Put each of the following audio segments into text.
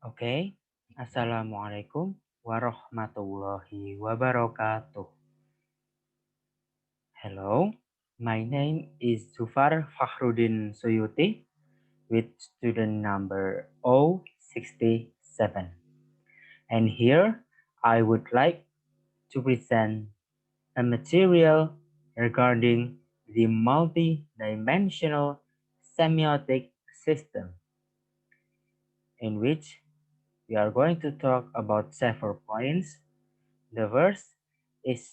Oke, Assalamualaikum warahmatullahi wabarakatuh. Hello, my name is Zufar Fakhruddin Suyuti with student number 067. And here I would like to present a material regarding the multi-dimensional semiotic system, in which we are going to talk about several points. The first is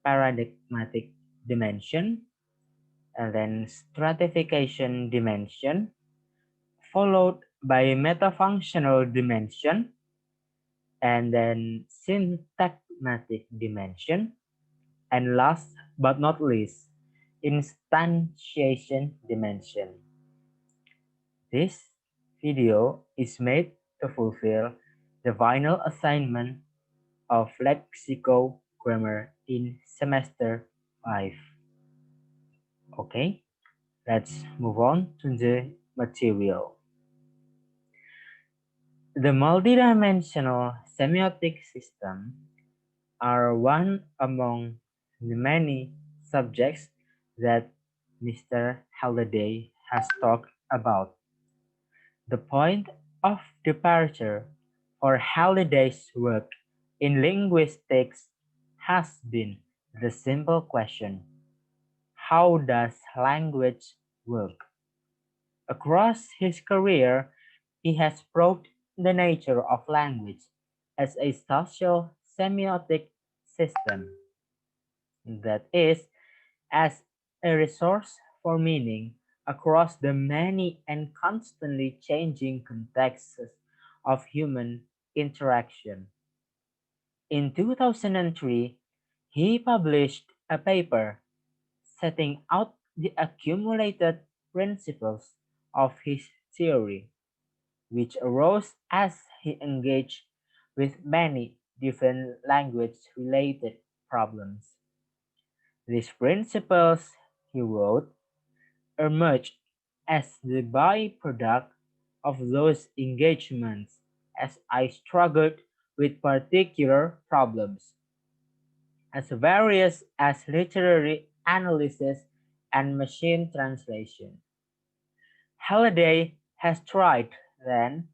paradigmatic dimension, and then stratification dimension, followed by metafunctional dimension, and then syntagmatic dimension, and last but not least, instantiation dimension. This video is made to fulfill the final assignment of Lexicogrammar in semester 5. Okay, let's move on to the material. The multidimensional semiotic system are one among the many subjects that Mr. Halliday has talked about. The point of departure for Halliday's work in linguistics has been the simple question: how does language work? Across his career, he has probed the nature of language as a social semiotic system, that is, as a resource for meaning across the many and constantly changing contexts of human interaction. In 2003, he published a paper setting out the accumulated principles of his theory, which arose as he engaged with many different language-related problems. These principles, he wrote, emerged as the byproduct of those engagements as I struggled with particular problems, as various as literary analysis and machine translation. Halliday has tried, then,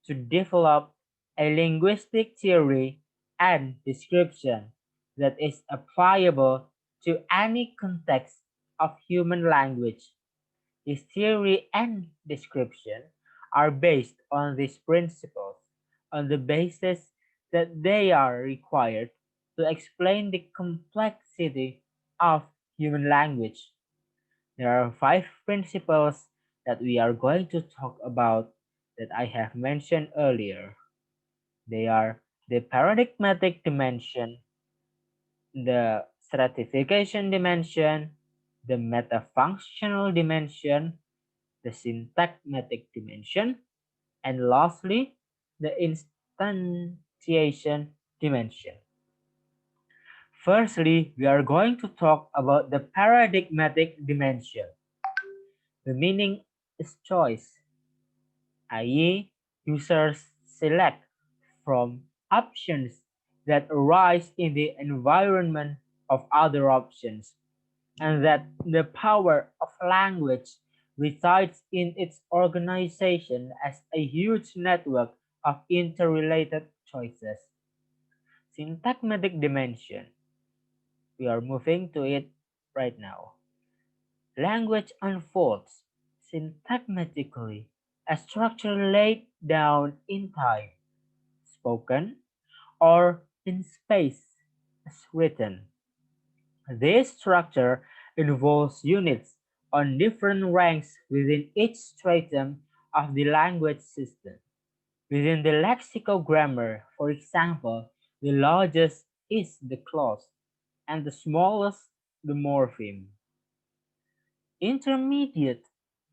to develop a linguistic theory and description that is applicable to any context of human language. His theory and description are based on these principles, on the basis that they are required to explain the complexity of human language. There are 5 principles that we are going to talk about that I have mentioned earlier. They are the paradigmatic dimension, the stratification dimension, the metafunctional dimension, the syntagmatic dimension, and lastly, the instantiation dimension. Firstly, we are going to talk about the paradigmatic dimension. The meaning is choice, i.e., users select from options that arise in the environment of other options, and that the power of language resides in its organization as a huge network of interrelated choices. Syntagmatic dimension. We are moving to it right now. Language unfolds syntagmatically, a structure laid down in time, spoken, or in space as written. This structure involves units on different ranks within each stratum of the language system. Within the lexicogrammar, for example, the largest is the clause, and the smallest the morpheme. Intermediate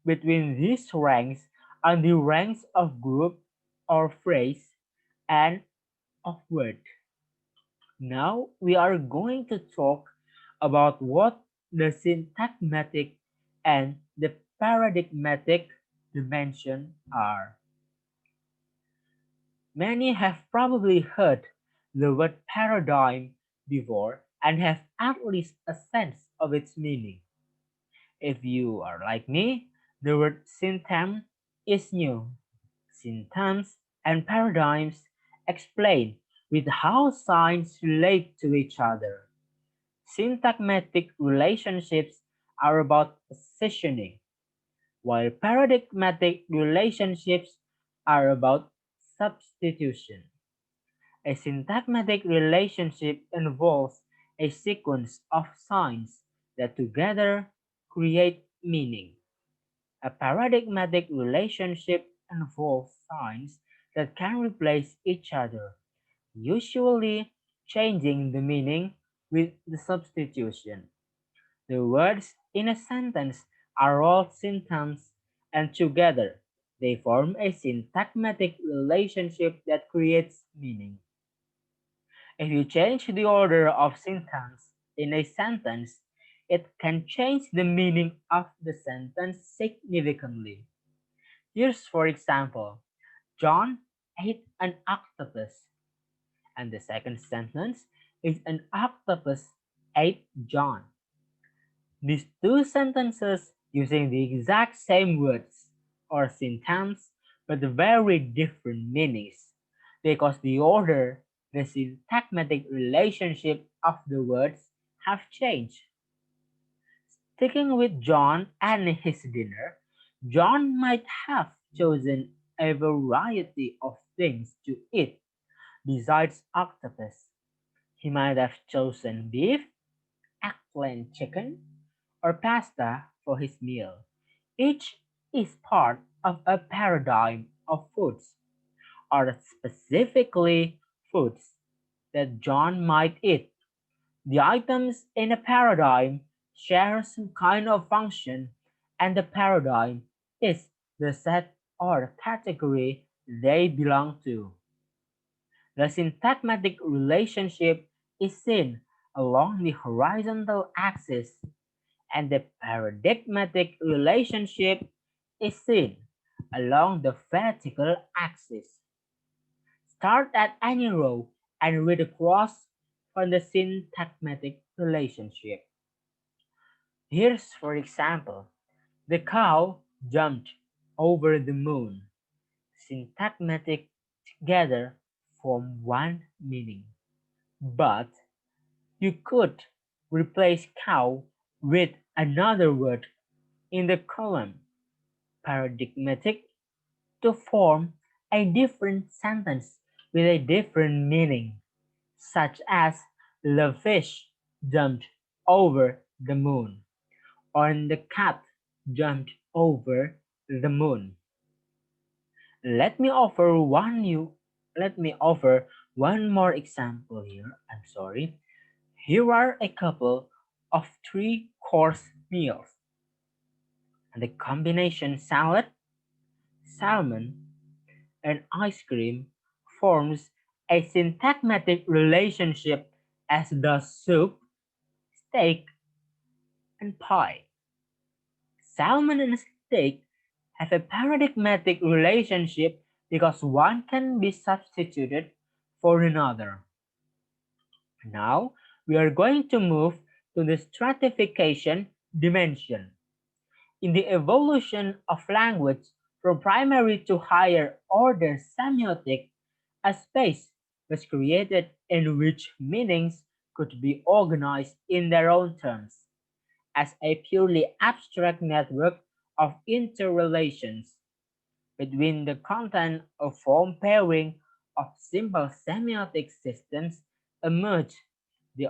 between these ranks are the ranks of group or phrase and of word. Now we are going to talk about what the syntagmatic and the paradigmatic dimension are. Many have probably heard the word paradigm before and have at least a sense of its meaning. If you are like me, the word syntagm is new. Symptoms and paradigms explain with how signs relate to each other. Syntagmatic relationships are about positioning, while paradigmatic relationships are about substitution. A syntagmatic relationship involves a sequence of signs that together create meaning. A paradigmatic relationship involves signs that can replace each other, usually changing the meaning with the substitution. The words in a sentence are all symptoms, and together they form a syntagmatic relationship that creates meaning. If you change the order of symptoms in a sentence, it can change the meaning of the sentence significantly. Here's for example, John ate an octopus, and the second sentence is an octopus ate John. These two sentences using the exact same words or syntax but very different meanings because the order, the syntagmatic relationship of the words have changed. Sticking with John and his dinner, John might have chosen a variety of things to eat besides octopus. He might have chosen beef, eggplant chicken, or pasta for his meal. Each is part of a paradigm of foods, or specifically foods that John might eat. The items in a paradigm share some kind of function, and the paradigm is the set or category they belong to. The syntagmatic relationship is seen along the horizontal axis, and the paradigmatic relationship is seen along the vertical axis. Start at any row and read across from the syntagmatic relationship. Here's for example, the cow jumped over the moon. Syntagmatic together form one meaning. But you could replace cow with another word in the column paradigmatic to form a different sentence with a different meaning, such as the fish jumped over the moon or the cat jumped over the moon. Let me offer one new Let me offer one more example here. I'm sorry. Here are a couple of three-course meals. The combination salad, salmon, and ice cream forms a syntagmatic relationship as does soup, steak, and pie. Salmon and steak have a paradigmatic relationship because one can be substituted for another. Now, we are going to move to the stratification dimension. In the evolution of language from primary to higher order semiotic, a space was created in which meanings could be organized in their own terms as a purely abstract network of interrelations between the content of form pairing of simple semiotic systems emerged the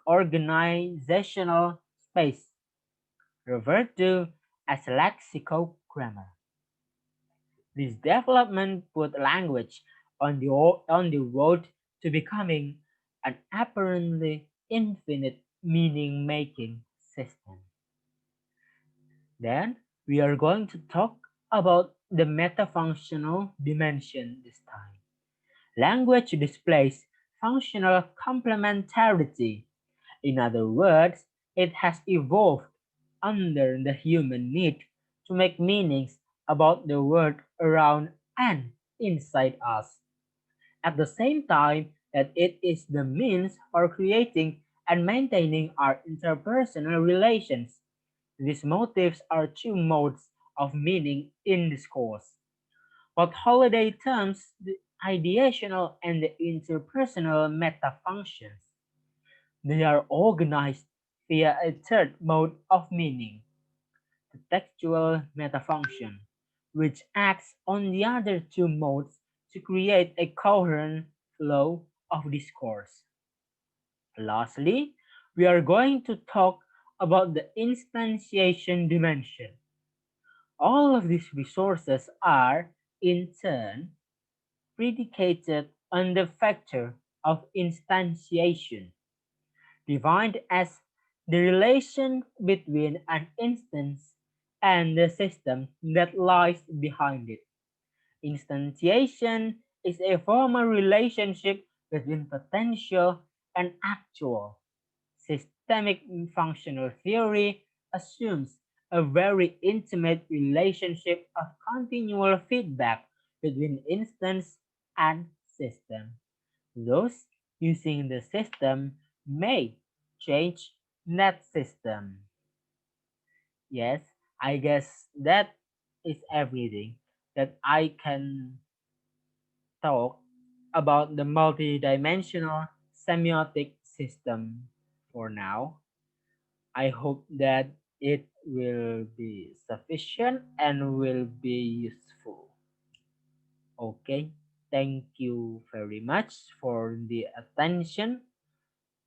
organizational space, referred to as lexicogrammar. This development put language on the road to becoming an apparently infinite meaning-making system. Then, we are going to talk about the metafunctional dimension this time. Language displays functional complementarity. In other words, it has evolved under the human need to make meanings about the world around and inside us. at the same time that it is the means for creating and maintaining our interpersonal relations. These motives are two modes of meaning in discourse. What holiday terms the ideational and the interpersonal meta functions. They are organized via a third mode of meaning, the textual metafunction, which acts on the other two modes to create a coherent flow of discourse. Lastly, we are going to talk about the instantiation dimension. All of these resources are, in turn, predicated on the factor of instantiation, defined as the relation between an instance and the system that lies behind it. Instantiation is a formal relationship between potential and actual. Systemic functional theory assumes a very intimate relationship of continual feedback between instance and system. Those using the system may change that system. Yes, I guess that is everything that I can talk about the multidimensional semiotic system for now. I hope that it will be sufficient and will be useful. Okay, thank you very much for the attention.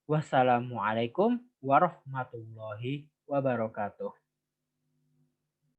Wassalamualaikum warahmatullahi wabarakatuh.